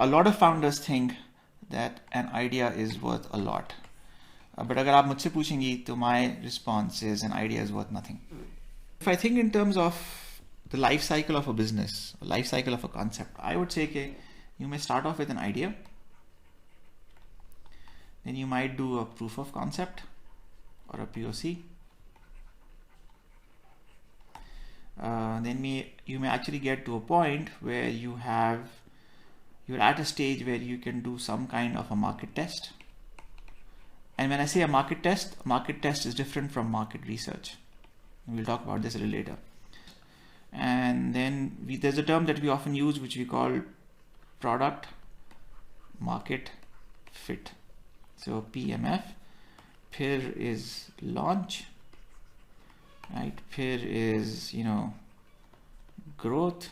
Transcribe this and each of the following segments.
a lot of founders think that an idea is worth a lot. But अगर आप मुझसे पूछेंगी तो my response is an idea is worth nothing. If I think in terms of the life cycle of a business, life cycle of a concept, I would say that you may start off with an idea, then you might do a proof of concept or a POC. Then you may actually get to a point where you're at a stage where you can do some kind of a market test. And when I say a market test is different from market research. We'll talk about this a little later. And then there's a term that we often use which we call product market fit. So PMF, फिर is launch, right? फिर is, growth,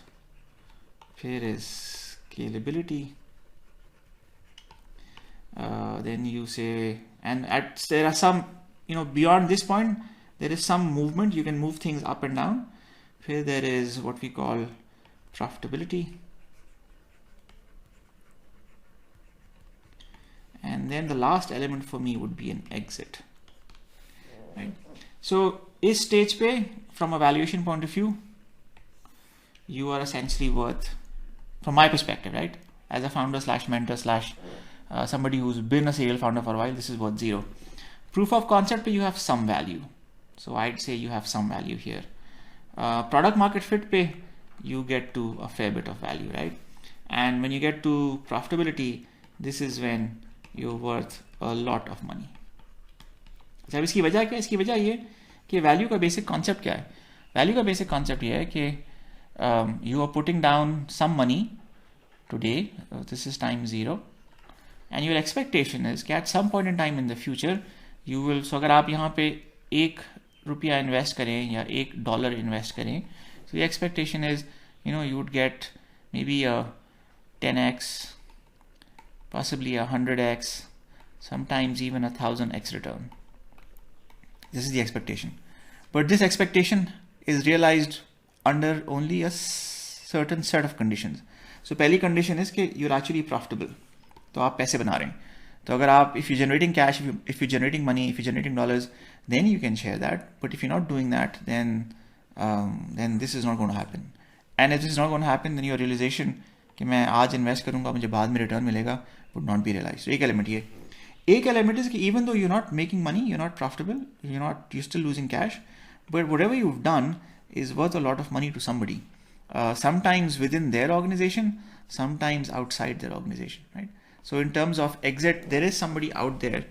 फिर is scalability. Then you say, and there are some, beyond this point, there is some movement. You can move things up and down. Here there is what we call profitability. And then the last element for me would be an exit. Right? So is stage pay, from a valuation point of view, you are essentially worth, from my perspective, right? As a founder slash mentor slash somebody who's been a serial founder for a while, this is worth zero. Proof of concept, you have some value. So I'd say you have some value here. Product market fit pay, you get to a fair bit of value, right? And when you get to profitability, this is when you're worth a lot of money. अब इसकी वजह क्या है? इसकी वजह ये कि value का बेसिक कॉन्सेप्ट क्या है? वैल्यू का बेसिक कॉन्सेप्ट ये है कि you are putting down some money today, this is time 0, and your expectation is कि at some point in time in the future you will, so अगर आप यहाँ पे ₹1 इन्वेस्ट करें या $1 इन्वेस्ट करें, so the expectation is you would get maybe a 10x, possibly a 100x, sometimes even a 1000x return. This is the expectation, but this expectation is realized under only a certain set of conditions. So पहली condition is कि you're actually profitable, तो आप पैसे बना रहे हैं. तो अगर आप, if you're generating cash, if you're generating money, if you're generating dollars, then you can share that. But if you're not doing that, then this is not going to happen. And if this is not going to happen, then your realization कि मैं आज invest करूँगा मुझे बाद में return मिलेगा would not be realized. So एक element ये. एक element is कि even though you're not making money, you're not profitable, you're still losing cash, but whatever you've done is worth a lot of money to somebody. Sometimes within their organization, sometimes outside their organization, right? So in terms of exit, there is somebody out there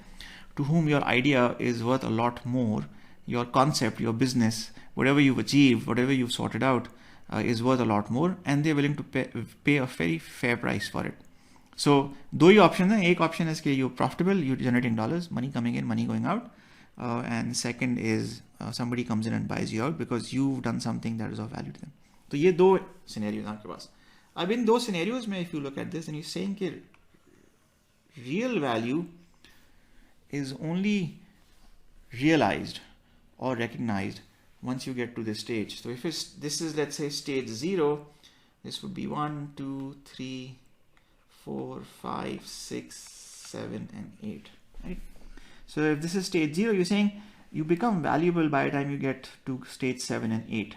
to whom your idea is worth a lot more. Your concept, your business, whatever you've achieved, whatever you've sorted out is worth a lot more, and they're willing to pay a very fair price for it. So दो ही option है. एक option is कि you're profitable, you're generating dollars, money coming in, money going out. And second is somebody comes in and buys you out because you've done something that is of value to them. तो ये दो scenarios हैं आपके पास. अब इन दो scenarios में if you look at this, then you're saying कि real value is only realized or recognized once you get to this stage. So if this is, let's say, stage 0, this would be 1, 2, 3, 4, 5, 6, 7, and 8, right? So if this is stage 0, you're saying you become valuable by the time you get to stage 7 and 8.